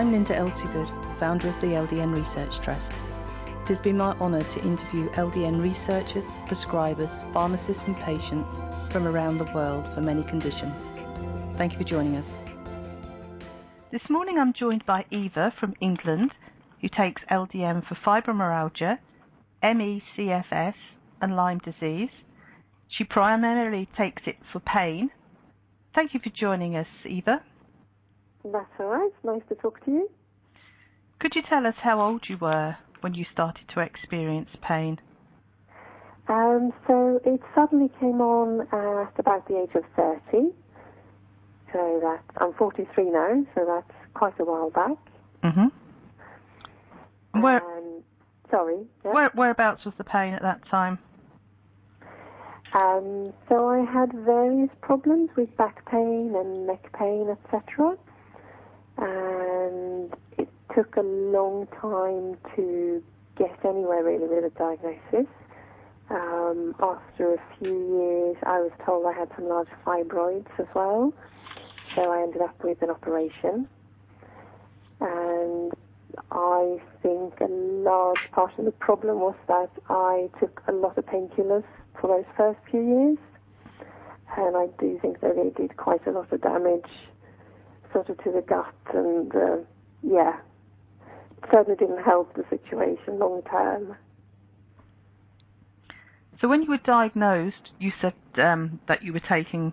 I'm Linda Elsegood, founder of the LDN Research Trust. It has been my honour to interview LDN researchers, prescribers, pharmacists and patients from around the world for many conditions. Thank you for joining us. This morning I'm joined by Eva from England, who takes LDN for fibromyalgia, ME, CFS and Lyme disease. She primarily takes it for pain. Thank you for joining us, Eva. That's all right. Nice to talk to you. Could you tell us how old you were when you started to experience pain? So it suddenly came on at about the age of 30. So I'm 43 now, so that's quite a while back. Mm-hmm. Sorry. Yeah? Whereabouts was the pain at that time? So I had various problems with back pain and neck pain, etc. And it took a long time to get anywhere really with a diagnosis. After a few years, I was told I had some large fibroids as well. So I ended up with an operation. And I think a large part of the problem was that I took a lot of painkillers for those first few years. And I do think that they did quite a lot of damage sort of to the gut and, it certainly didn't help the situation long term. So when you were diagnosed, you said that you were taking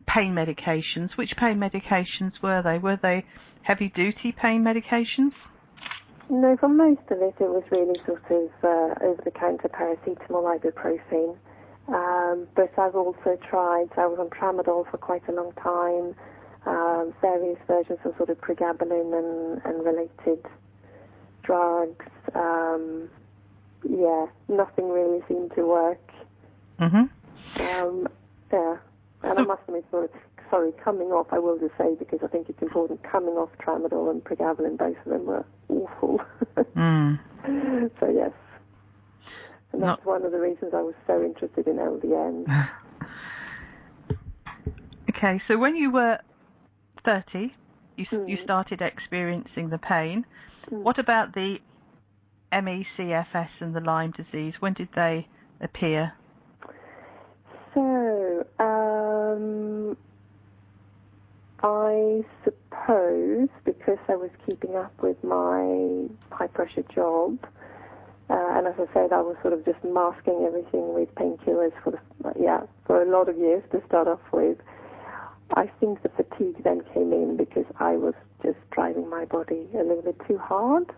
pain medications. Which pain medications were they? Were they heavy-duty pain medications? No, for most of it was really sort of over-the-counter paracetamol, ibuprofen. But I've also tried, I was on tramadol for quite a long time, various versions of sort of pregabalin and related drugs. Nothing really seemed to work. Mm-hmm. And I must admit, coming off, I will just say, because I think it's important, coming off tramadol and pregabalin, both of them were awful. So yes. And that's one of the reasons I was so interested in LDN. Okay, so when you were 30, you started experiencing the pain. What about the ME, CFS and the Lyme disease? When did they appear? So, I suppose because I was keeping up with my high-pressure job, and as I said, I was sort of just masking everything with painkillers for a lot of years to start off with. I think the fatigue then came in because I was just driving my body a little bit too hard,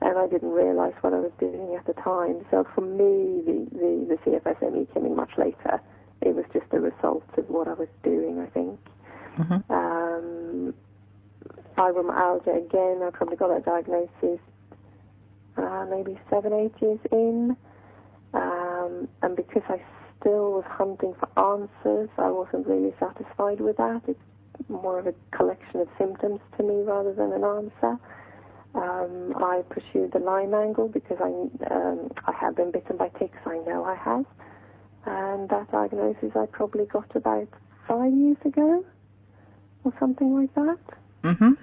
and I didn't realize what I was doing at the time. So for me, the CFS ME came in much later. It was just a result of what I was doing, I think. Mm-hmm. Fibromyalgia, again, I probably got that diagnosis maybe 7-8 years in. And because I still was hunting for answers, I wasn't really satisfied with that. It's more of a collection of symptoms to me rather than an answer. I pursued the Lyme angle because I have been bitten by ticks. I know I have. And that diagnosis I probably got about 5 years ago or something like that. Mm-hmm.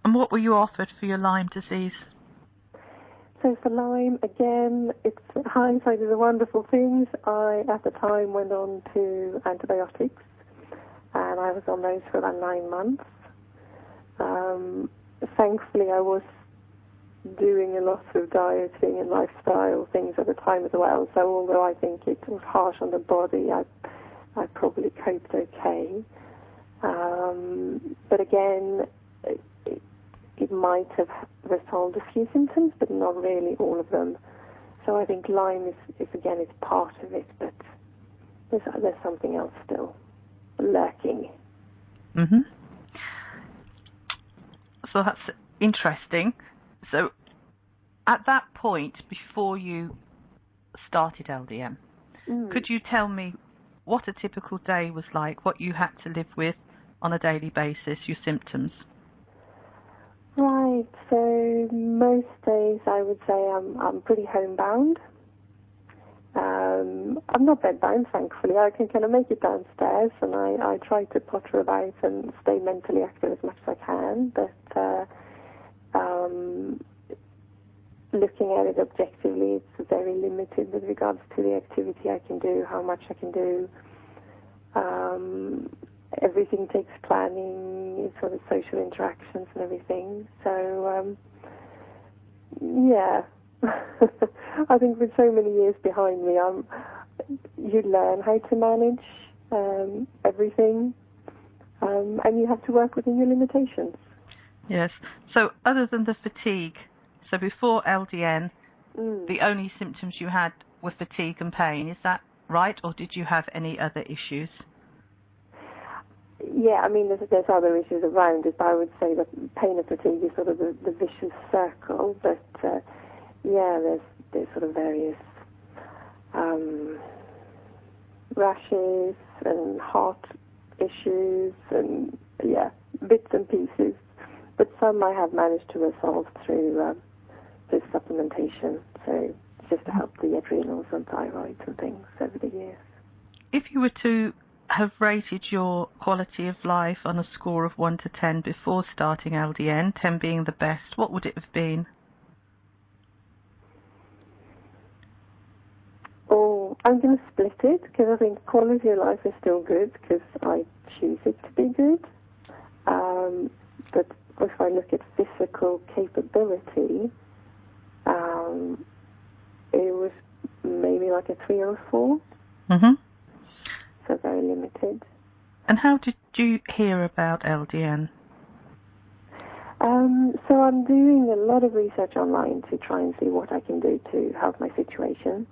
And what were you offered for your Lyme disease? So for Lyme, again, hindsight is a wonderful thing. I, at the time, went on to antibiotics, and I was on those for about 9 months. Thankfully, I was doing a lot of dieting and lifestyle things at the time as well. So although I think it was harsh on the body, I probably coped okay. But again, it might have resolved a few symptoms, but not really all of them. So I think Lyme is part of it, but there's something else still lurking. Mm-hmm. So that's interesting. So at that point, before you started LDN, could you tell me what a typical day was like, what you had to live with on a daily basis, your symptoms? Right, so most days I would say I'm pretty homebound. I'm not bedbound, thankfully. I can kind of make it downstairs, and I try to potter about and stay mentally active as much as I can, but looking at it objectively, it's very limited with regards to the activity I can do, how much I can do. Everything takes planning, sort of social interactions and everything. So, yeah. I think with so many years behind me, you learn how to manage everything, and you have to work within your limitations. Yes. So other than the fatigue, so before LDN, the only symptoms you had were fatigue and pain. Is that right, or did you have any other issues? Yeah, I mean, there's other issues around it, but I would say that pain and fatigue is sort of the vicious circle. But yeah, there's sort of various rashes and heart issues and, yeah, bits and pieces. But some I have managed to resolve through supplementation, so just to help the adrenals and thyroid and things over the years. If you were to have rated your quality of life on a score of 1 to 10 before starting LDN, 10 being the best, what would it have been? Oh, I'm going to split it, because I think quality of life is still good, because I choose it to be good. But if I look at physical capability, it was maybe like a 3 or a 4. Mm-hmm. So very limited. And how did you hear about LDN? So I'm doing a lot of research online to try and see what I can do to help my situation.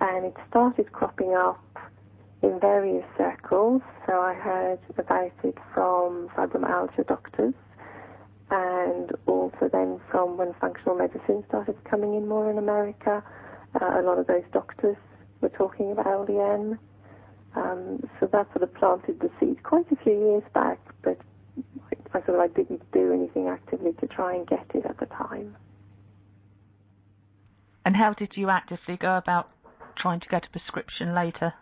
And it started cropping up in various circles. So I heard about it from fibromyalgia doctors, and also then from when functional medicine started coming in more in America. A lot of those doctors were talking about LDN. So that sort of planted the seed quite a few years back, but I didn't do anything actively to try and get it at the time. And how did you actively go about trying to get a prescription later?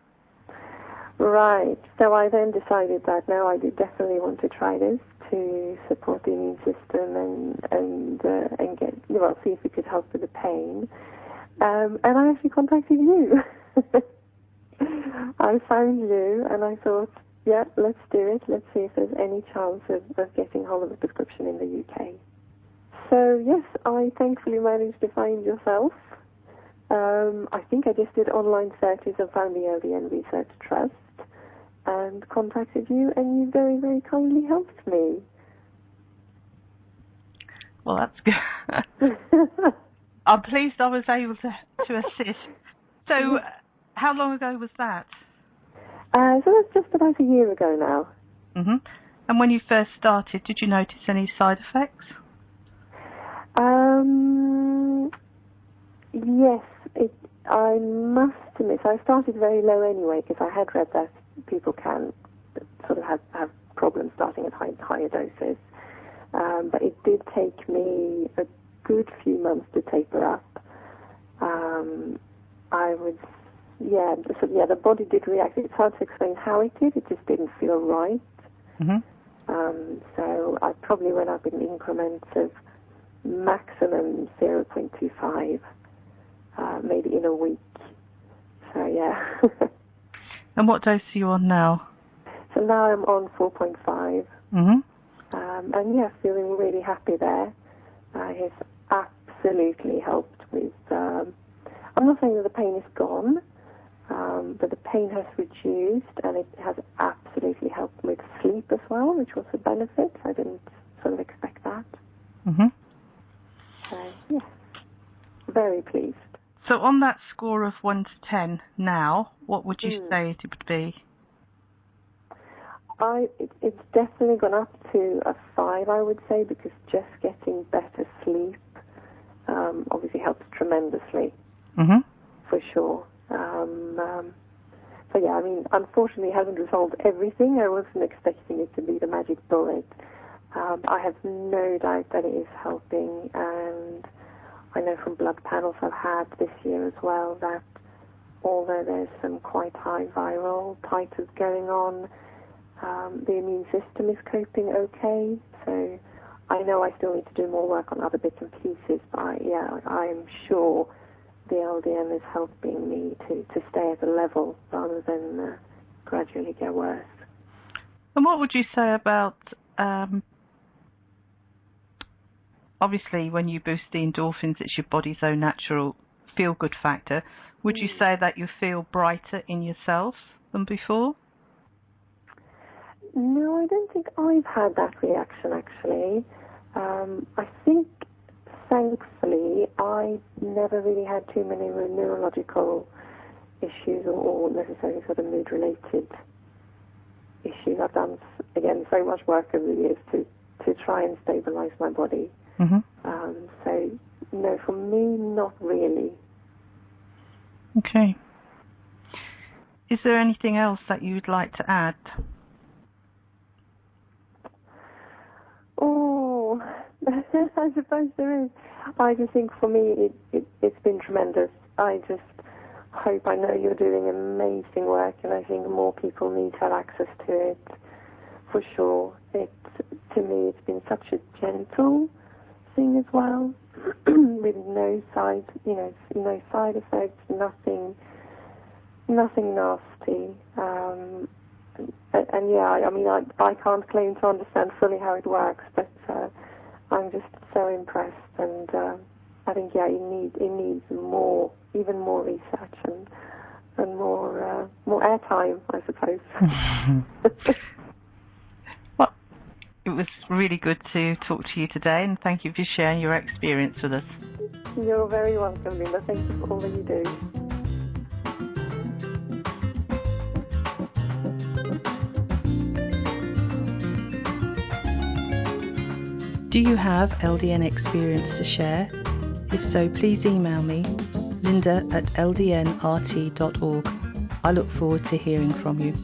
Right. So I then decided that now I do definitely want to try this to support the immune system and get, well, see if we could help with the pain. And I actually contacted you. I found you, and I thought, yeah, let's do it. Let's see if there's any chance of getting hold of a prescription in the UK. So, yes, I thankfully managed to find yourself. I think I just did online searches and found the LDN Research Trust and contacted you, and you very, very kindly helped me. Well, that's good. I'm pleased I was able to assist. So, how long ago was that? So that's just about a year ago now. Mm-hmm. And when you first started, did you notice any side effects? Yes, I must admit, I started very low anyway, because I had read that people can sort of have problems starting at higher doses. But it did take me a good few months to taper up. The body did react. It's hard to explain how it did. It just didn't feel right. Mm-hmm. So I probably went up in increments of maximum 0.25, maybe in a week. So, yeah. And what dose are you on now? So now I'm on 4.5. Mm-hmm. And, yeah, feeling really happy there. It's absolutely helped with... I'm not saying that the pain is gone, but the pain has reduced, and it has absolutely helped with sleep as well, which was a benefit. I didn't sort of expect that. Mm-hmm. So, yes, very pleased. So on that score of 1 to 10 now, what would you say it would be? It's definitely gone up to a 5, I would say, because just getting better sleep obviously helps tremendously, for sure. So, yeah, I mean, unfortunately it hasn't resolved everything. I wasn't expecting it to be the magic bullet. I have no doubt that it is helping, and I know from blood panels I've had this year as well that although there's some quite high viral titers going on, the immune system is coping okay. So I know I still need to do more work on other bits and pieces, but I'm sure the LDN is helping me to stay at a level rather than gradually get worse. And what would you say about, obviously when you boost the endorphins, it's your body's own natural feel-good factor. Would you say that you feel brighter in yourself than before? No, I don't think I've had that reaction, actually. I think, thankfully, I never really had too many neurological issues or necessarily sort of mood-related issues. I've done, again, so much work over the years to try and stabilize my body. Mm-hmm. So, no, for me, not really. Okay. Is there anything else that you'd like to add? Oh, I suppose there is. I just think for me it's been tremendous. I just hope, I know you're doing amazing work, and I think more people need to have access to it, for sure. To me, it's been such a gentle thing as well, with no side effects, nothing nasty. And yeah, I mean, I can't claim to understand fully how it works, but I'm just so impressed, and I think it needs more, even more research and more airtime, I suppose. Well, it was really good to talk to you today, and thank you for sharing your experience with us. You're very welcome, Linda. Thank you for all that you do. Do you have LDN experience to share? If so, please email me, linda@ldnrt.org. I look forward to hearing from you.